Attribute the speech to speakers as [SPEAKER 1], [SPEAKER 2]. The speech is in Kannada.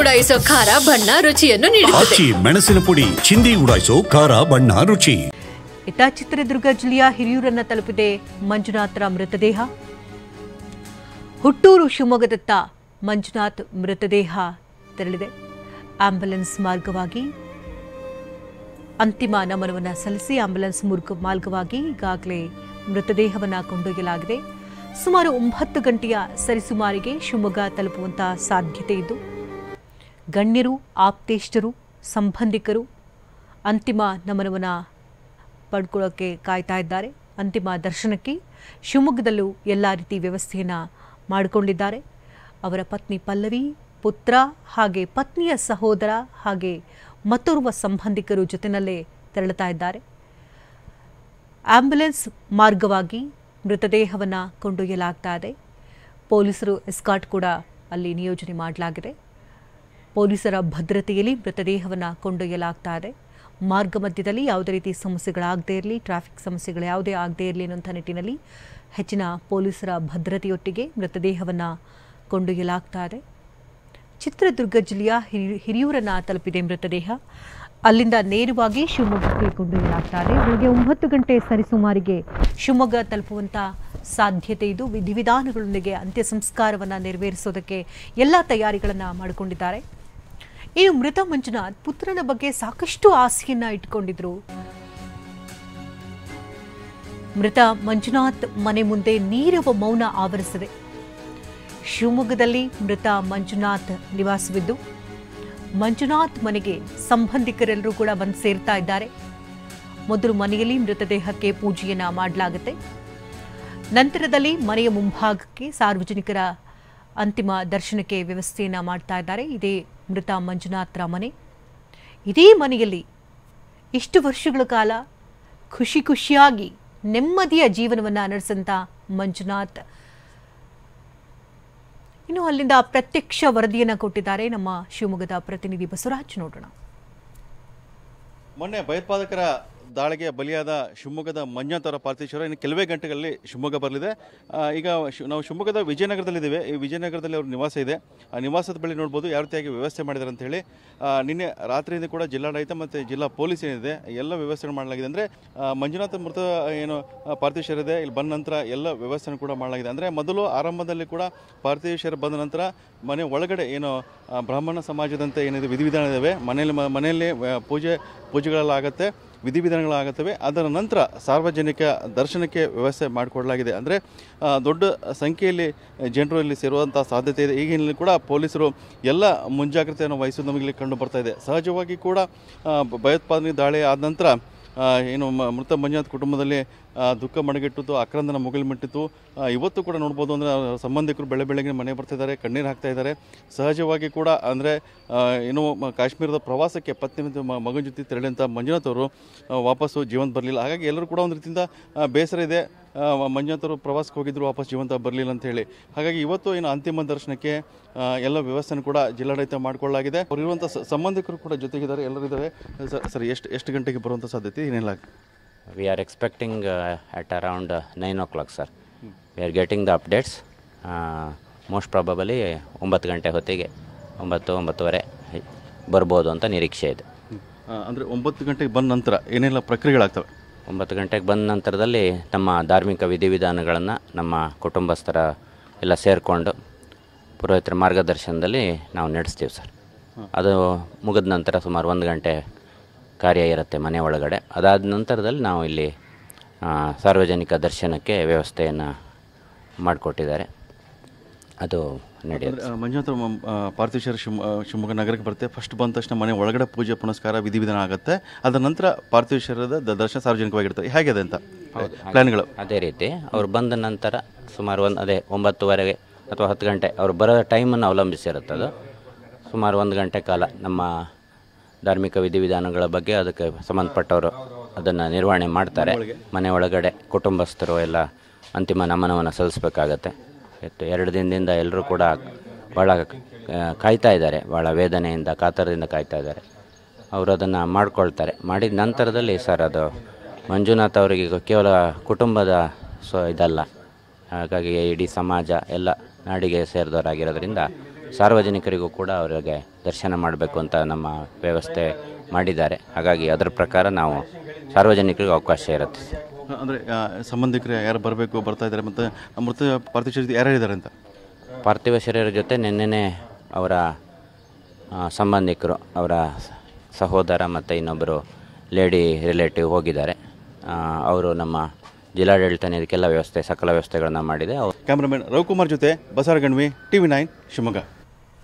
[SPEAKER 1] ಉಡಾಯಿಸೋ ಖಾರ ಬಣ್ಣ ರುಚಿಯನ್ನು ನೀಡುತ್ತದೆ.
[SPEAKER 2] ಮೆಣಸಿನ ಪುಡಿ ಚಿಂದಿ ಉಡಾಯಿಸೋ ಖಾರ ಬಣ್ಣ ರುಚಿ.
[SPEAKER 3] ಇತ್ತ ಚಿತ್ರದುರ್ಗ ಜಿಲ್ಲೆಯ ಹಿರಿಯೂರನ್ನ ತಲುಪಿದೆ ಮಂಜುನಾಥ್ರ ಮೃತದೇಹ. ಹುಟ್ಟೂರು ಶಿವಮೊಗ್ಗದತ್ತ ಮಂಜುನಾಥ್ ಮೃತದೇಹ ತೆರಳಿದೆ. ಆಂಬ್ಯುಲೆನ್ಸ್ ಮಾರ್ಗವಾಗಿ ಅಂತಿಮ ನಮನವನ್ನು ಸಲ್ಲಿಸಿ ಆಂಬ್ಯುಲೆನ್ಸ್ ಮಾರ್ಗವಾಗಿ ಈಗಾಗಲೇ ಮೃತದೇಹವನ್ನು ಕೊಂಡೊಯ್ಯಲಾಗಿದೆ. ಸುಮಾರು 9 ಗಂಟೆಯ ಸರಿಸುಮಾರಿಗೆ ಶಿವಮೊಗ್ಗ ತಲುಪುವಂತಹ ಸಾಧ್ಯತೆ ಇದ್ದು, ಗಣ್ಯರು, ಆಪ್ತೇಷ್ಟರು, ಸಂಬಂಧಿಕರು ಅಂತಿಮ ನಮನವನ್ನು ಪಡ್ಕೊಳ್ಳೋಕ್ಕೆ ಕಾಯ್ತಾ ಇದ್ದಾರೆ. ಅಂತಿಮ ದರ್ಶನಕ್ಕೆ ಶಿವಮೊಗ್ಗದಲ್ಲೂ ಎಲ್ಲ ರೀತಿ ವ್ಯವಸ್ಥೆಯನ್ನು ಮಾಡಿಕೊಂಡಿದ್ದಾರೆ. ಅವರ ಪತ್ನಿ ಪಲ್ಲವಿ, ಪುತ್ರ ಹಾಗೆ ಪತ್ನಿಯ ಸಹೋದರ ಹಾಗೆ ಮತ್ತೋರ್ವ ಸಂಬಂಧಿಕರು ಜೊತೆಯಲ್ಲೇ ತೆರಳುತ್ತಾ ಇದ್ದಾರೆ. ಆಂಬ್ಯುಲೆನ್ಸ್ ಮಾರ್ಗವಾಗಿ ಮೃತದೇಹವನ್ನು ಕೊಂಡೊಯ್ಯಲಾಗ್ತಾ ಇದೆ. ಪೊಲೀಸರು ಎಸ್ಕಾರ್ಟ್ ಕೂಡ ಅಲ್ಲಿ ನಿಯೋಜನೆ ಮಾಡಲಾಗಿದೆ. ಪೊಲೀಸರ ಭದ್ರತೆಯಲ್ಲಿ ಮೃತದೇಹವನ್ನು ಕೊಂಡೊಯ್ಯಲಾಗ್ತಾ ಇದೆ. ಮಾರ್ಗ ಮಧ್ಯದಲ್ಲಿ ಯಾವುದೇ ರೀತಿ ಸಮಸ್ಯೆಗಳಾಗದೇ ಇರಲಿ, ಟ್ರಾಫಿಕ್ ಸಮಸ್ಯೆಗಳು ಯಾವುದೇ ಆಗದೇ ಇರಲಿ ಅನ್ನುವಂಥ ನಿಟ್ಟಿನಲ್ಲಿ ಹೆಚ್ಚಿನ ಪೊಲೀಸರ ಭದ್ರತೆಯೊಟ್ಟಿಗೆ ಮೃತದೇಹವನ್ನು ಕೊಂಡೊಯ್ಯಲಾಗ್ತಾ ಇದೆ. ಚಿತ್ರದುರ್ಗ ಜಿಲ್ಲೆಯ ಹಿರಿಯೂರನ್ನು ತಲುಪಿದೆ ಮೃತದೇಹ. ಅಲ್ಲಿಂದ ನೇರವಾಗಿ ಶಿವಮೊಗ್ಗಕ್ಕೆ ಕೊಂಡೊಯ್ಯಲಾಗ್ತಾ ಇದೆ. ಬೆಳಗ್ಗೆ 9 ಗಂಟೆ ಸರಿಸುಮಾರಿಗೆ ಶಿವಮೊಗ್ಗ ತಲುಪುವಂಥ ಸಾಧ್ಯತೆ ಇದು. ವಿಧಿವಿಧಾನಗಳೊಂದಿಗೆ ಅಂತ್ಯ ಸಂಸ್ಕಾರವನ್ನು ನೆರವೇರಿಸೋದಕ್ಕೆ ಎಲ್ಲ ತಯಾರಿಗಳನ್ನು ಮಾಡಿಕೊಂಡಿದ್ದಾರೆ. ಇನ್ನು ಮೃತ ಮಂಜುನಾಥ್ ಪುತ್ರನ ಬಗ್ಗೆ ಸಾಕಷ್ಟು ಆಸೆಯನ್ನ ಇಟ್ಕೊಂಡಿದ್ರು. ಮೃತ ಮಂಜುನಾಥ್ ಮನೆ ಮುಂದೆ ನೀರವ ಮೌನ ಆವರಿಸಿದೆ. ಶಿವಮೊಗ್ಗದಲ್ಲಿ ಮೃತ ಮಂಜುನಾಥ್ ನಿವಾಸವಿದ್ದು, ಮಂಜುನಾಥ್ ಮನೆಗೆ ಸಂಬಂಧಿಕರೆಲ್ಲರೂ ಕೂಡ ಬಂದು ಸೇರ್ತಾ ಇದ್ದಾರೆ. ಮೊದಲು ಮನೆಯಲ್ಲಿ ಮೃತದೇಹಕ್ಕೆ ಪೂಜೆಯನ್ನ ಮಾಡಲಾಗುತ್ತೆ. ನಂತರದಲ್ಲಿ ಮನೆಯ ಮುಂಭಾಗಕ್ಕೆ ಸಾರ್ವಜನಿಕರ ಅಂತಿಮ ದರ್ಶನಕ್ಕೆ ವ್ಯವಸ್ಥೆಯನ್ನ ಮಾಡ್ತಾ ಇದ್ದಾರೆ. ಇದೇ ಮೃತ ಮಂಜುನಾಥ್ರ ಮನೆ. ಇದೇ ಮನೆಯಲ್ಲಿ ಇಷ್ಟು ವರ್ಷಗಳ ಕಾಲ ಖುಷಿಯಾಗಿ ನೆಮ್ಮದಿಯ ಜೀವನವನ್ನು ನಡೆಸಂತ ಮಂಜುನಾಥ್ ಇನ್ನು ಅಲ್ಲಿಂದ ಪ್ರತ್ಯಕ್ಷ ವರದಿಯನ್ನು ಕೊಟ್ಟಿದ್ದಾರೆ ನಮ್ಮ ಶಿವಮೊಗ್ಗದ ಪ್ರತಿನಿಧಿ ಬಸವರಾಜ್. ನೋಡೋಣ.
[SPEAKER 4] ಮೊನ್ನೆ ಭಯೋತ್ಪಾದಕರ ದಾಳಿಗೆ ಬಲಿಯಾದ ಶಿವಮೊಗ್ಗದ ಮಂಜುನಾಥ್ ಅವರ ಪಾರ್ಥಿವ ಶರೀರ ಇನ್ನು ಕೆಲವೇ ಗಂಟೆಗಳಲ್ಲಿ ಶಿವಮೊಗ್ಗ ಬರಲಿದೆ. ಈಗ ನಾವು ಶಿವಮೊಗ್ಗದ ವಿಜಯನಗರದಲ್ಲಿದ್ದೇವೆ. ಈ ವಿಜಯನಗರದಲ್ಲಿ ಅವ್ರ ನಿವಾಸ ಇದೆ. ಆ ನಿವಾಸದ ಬಳಿ ನೋಡ್ಬೋದು ಯಾವ ರೀತಿಯಾಗಿ ವ್ಯವಸ್ಥೆ ಮಾಡಿದ್ದಾರೆ ಅಂತ ಹೇಳಿ. ನಿನ್ನೆ ರಾತ್ರಿಯಿಂದ ಕೂಡ ಜಿಲ್ಲಾಡಳಿತ ಮತ್ತು ಜಿಲ್ಲಾ ಪೊಲೀಸ್ ಏನಿದೆ ಎಲ್ಲ ವ್ಯವಸ್ಥೆ ಮಾಡಲಾಗಿದೆ. ಅಂದರೆ ಮಂಜುನಾಥ್ ಮೃತ ಏನು ಪಾರ್ಥಿವ ಶರೀರ ಇದೆ, ಇಲ್ಲಿ ಬಂದ ನಂತರ ಎಲ್ಲ ವ್ಯವಸ್ಥೆ ಕೂಡ ಮಾಡಲಾಗಿದೆ. ಅಂದರೆ ಮೊದಲು ಆರಂಭದಲ್ಲಿ ಕೂಡ ಪಾರ್ಥಿವ ಶರೀರ ಬಂದ ನಂತರ ಮನೆ ಒಳಗಡೆ ಏನು ಬ್ರಾಹ್ಮಣ ಸಮಾಜದಂತೆ ಏನಿದೆ ವಿಧಿವಿಧಾನ ಇದ್ದಾವೆ, ಮನೆಯಲ್ಲಿ ಪೂಜೆಗಳಾಗತ್ತೆ, ವಿಧಿವಿಧಾನಗಳಾಗುತ್ತವೆ. ಅದರ ನಂತರ ಸಾರ್ವಜನಿಕ ದರ್ಶನಕ್ಕೆ ವ್ಯವಸ್ಥೆ ಮಾಡಿಕೊಡಲಾಗಿದೆ. ಅಂದರೆ ದೊಡ್ಡ ಸಂಖ್ಯೆಯಲ್ಲಿ ಜನರು ಇಲ್ಲಿ ಸೇರುವಂಥ ಸಾಧ್ಯತೆ ಇದೆ. ಈಗಿನಲ್ಲಿ ಕೂಡ ಪೊಲೀಸರು ಎಲ್ಲ ಮುಂಜಾಗ್ರತೆಯನ್ನು ವಹಿಸೋದು ನಮಗೆ ಕಂಡು ಬರ್ತಾ ಇದೆ. ಸಹಜವಾಗಿ ಕೂಡ ಭಯೋತ್ಪಾದನೆ ದಾಳಿ ಆದ ನಂತರ ಏನು ಮೃತ ಮಂಜುನಾಥ್ ಕುಟುಂಬದಲ್ಲಿ ದುಃಖ ಮಡಗಿಟ್ಟಿತ್ತು, ಆಕ್ರಂದನ ಮುಗಿಲ್ಮಿಟ್ಟಿತ್ತು. ಇವತ್ತು ಕೂಡ ನೋಡ್ಬೋದು ಅಂದರೆ ಸಂಬಂಧಿಕರು ಬೆಳಗ್ಗೆ ಮನೆ ಬರ್ತಿದ್ದಾರೆ, ಕಣ್ಣೀರು ಹಾಕ್ತಾ ಇದ್ದಾರೆ. ಸಹಜವಾಗಿ ಕೂಡ ಅಂದರೆ ಏನು ಕಾಶ್ಮೀರದ ಪ್ರವಾಸಕ್ಕೆ ಪತ್ನಿ ಮತ್ತು ಮಗನ ಜೊತೆ ತೆರಳಿದಂಥ ಮಂಜುನಾಥ್ ಅವರು ವಾಪಸ್ಸು ಜೀವಂತ ಬರಲಿಲ್ಲ. ಹಾಗಾಗಿ ಎಲ್ಲರೂ ಕೂಡ ಒಂದು ರೀತಿಯಿಂದ ಬೇಸರ ಇದೆ. ಮಂಜುನಾಥ್ ಅವರು ಪ್ರವಾಸಕ್ಕೆ ಹೋಗಿದ್ರು, ವಾಪಸ್ ಜೀವಂತ ಬರಲಿಲ್ಲ ಅಂತ ಹೇಳಿ. ಹಾಗಾಗಿ ಇವತ್ತು ಏನು ಅಂತಿಮ ದರ್ಶನಕ್ಕೆ ಎಲ್ಲ ವ್ಯವಸ್ಥೆನೂ ಕೂಡ ಜಿಲ್ಲಾಡಳಿತ ಮಾಡಿಕೊಳ್ಳಲಾಗಿದೆ. ಅವರಿರುವಂಥ ಸಂಬಂಧಿಕರು ಕೂಡ ಜೊತೆಗಿದ್ದಾರೆ, ಎಲ್ಲರೂ ಇದ್ದಾರೆ. ಸರ್ ಎಷ್ಟು ಗಂಟೆಗೆ ಬರುವಂಥ ಸಾಧ್ಯತೆ ಏನೆಲ್ಲ?
[SPEAKER 5] We are expecting at around 9 o'clock, sir. We are getting the updates. Most probably 9 ಗಂಟೆ ಹೊತ್ತಿಗೆ 9-9:30 ಬರ್ಬೋದು ಅಂತ ನಿರೀಕ್ಷೆ ಇದೆ.
[SPEAKER 4] ಅಂದರೆ 9 ಗಂಟೆಗೆ ಬಂದ ನಂತರ ಏನೆಲ್ಲ ಪ್ರಕ್ರಿಯೆಗಳಾಗ್ತವೆ?
[SPEAKER 5] 9 ಗಂಟೆಗೆ ಬಂದ ನಂತರದಲ್ಲಿ ನಮ್ಮ ಧಾರ್ಮಿಕ ವಿಧಿವಿಧಾನಗಳನ್ನು ನಮ್ಮ ಕುಟುಂಬಸ್ಥರ ಎಲ್ಲ ಸೇರಿಕೊಂಡು ಪುರೋಹಿತರ ಮಾರ್ಗದರ್ಶನದಲ್ಲಿ ನಾವು ನಡೆಸ್ತೀವಿ ಸರ್. ಅದು ಮುಗಿದ ನಂತರ ಸುಮಾರು 1 ಗಂಟೆ ಕಾರ್ಯ ಇರುತ್ತೆ ಮನೆ ಒಳಗಡೆ. ಅದಾದ ನಂತರದಲ್ಲಿ ನಾವು ಇಲ್ಲಿ ಸಾರ್ವಜನಿಕ ದರ್ಶನಕ್ಕೆ ವ್ಯವಸ್ಥೆಯನ್ನು ಮಾಡಿಕೊಟ್ಟಿದ್ದಾರೆ. ಅದು ನಡೆಯುತ್ತೆ.
[SPEAKER 4] ಮಂಜುನಾಥ್ ಪಾರ್ಥಿವ ಶರೀರ ಶಿವಮೊಗ್ಗ ನಗರಕ್ಕೆ ಬರುತ್ತೆ. ಫಸ್ಟ್ ಬಂದ ತಕ್ಷಣ ಮನೆ ಒಳಗಡೆ ಪೂಜೆ ಪುನಸ್ಕಾರ ವಿಧಿವಿಧಾನ ಆಗುತ್ತೆ. ಅದರ ನಂತರ ಪಾರ್ಥಿವ ಶರೀರದ ದರ್ಶನ ಸಾರ್ವಜನಿಕವಾಗಿರ್ತದೆ. ಹೇಗಿದೆ ಅಂತ ಪ್ಲ್ಯಾನ್ಗಳು?
[SPEAKER 5] ಅದೇ ರೀತಿ ಅವ್ರು ಬಂದ ನಂತರ ಸುಮಾರು 9:30 ಅಥವಾ 10 ಗಂಟೆ ಅವ್ರು ಬರೋ ಟೈಮನ್ನು ಅವಲಂಬಿಸಿರುತ್ತೆ. ಅದು ಸುಮಾರು 1 ಗಂಟೆ ಕಾಲ ನಮ್ಮ ಧಾರ್ಮಿಕ ವಿಧಿವಿಧಾನಗಳ ಬಗ್ಗೆ ಅದಕ್ಕೆ ಸಂಬಂಧಪಟ್ಟವರು ಅದನ್ನು ನಿರ್ವಹಣೆ ಮಾಡ್ತಾರೆ. ಮನೆ ಒಳಗಡೆ ಕುಟುಂಬಸ್ಥರು ಎಲ್ಲ ಅಂತಿಮ ನಮನವನ್ನು ಸಲ್ಲಿಸಬೇಕಾಗತ್ತೆ. 2 ದಿನದಿಂದ ಎಲ್ಲರೂ ಕೂಡ ಭಾಳ ಕಾಯ್ತಾ ಇದ್ದಾರೆ, ಭಾಳ ವೇದನೆಯಿಂದ ಕಾತರದಿಂದ ಕಾಯ್ತಾ ಇದ್ದಾರೆ. ಅವರು ಅದನ್ನು ಮಾಡ್ಕೊಳ್ತಾರೆ. ಮಾಡಿದ ನಂತರದಲ್ಲಿ ಸರ್ ಅದು ಮಂಜುನಾಥ್ ಅವರಿಗೆ ಕೇವಲ ಕುಟುಂಬದ ಇದಲ್ಲ, ಹಾಗಾಗಿ ಇಡೀ ಸಮಾಜ ಎಲ್ಲ ನಾಡಿಗೆ ಸೇರಿದವರಾಗಿರೋದ್ರಿಂದ ಸಾರ್ವಜನಿಕರಿಗೂ ಕೂಡ ಅವರಿಗೆ ದರ್ಶನ ಮಾಡಬೇಕು ಅಂತ ನಮ್ಮ ವ್ಯವಸ್ಥೆ ಮಾಡಿದ್ದಾರೆ. ಹಾಗಾಗಿ ಅದರ ಪ್ರಕಾರ ನಾವು ಸಾರ್ವಜನಿಕರಿಗೂ ಅವಕಾಶ ಇರುತ್ತೆ.
[SPEAKER 4] ಅಂದರೆ ಸಂಬಂಧಿಕರು ಯಾರು ಬರಬೇಕು ಬರ್ತಾ ಇದ್ದಾರೆ ಮತ್ತು ಮೃತ ಪಾರ್ಥಿವ ಶರೀರ ಯಾರ್ಯಾರಿದ್ದಾರೆ ಅಂತ?
[SPEAKER 5] ಪಾರ್ಥಿವ ಶರೀರ ಜೊತೆ ನಿನ್ನೆನೇ ಅವರ ಸಂಬಂಧಿಕರು, ಅವರ ಸಹೋದರ ಮತ್ತು ಇನ್ನೊಬ್ಬರು ಲೇಡಿ ರಿಲೇಟಿವ್ ಹೋಗಿದ್ದಾರೆ. ಅವರು ನಮ್ಮ ಜಿಲ್ಲಾಡಳಿತ ಇದಕ್ಕೆಲ್ಲ ವ್ಯವಸ್ಥೆ ಸಕಲ ವ್ಯವಸ್ಥೆಗಳನ್ನು ಮಾಡಿದೆ.
[SPEAKER 4] ಕ್ಯಾಮ್ರಾಮನ್ ರವಿಕುಮಾರ್ ಜೊತೆ ಬಸವರಾಜ್ ಗಣ್ವಿ, TV9 ಶಿವಮೊಗ್ಗ.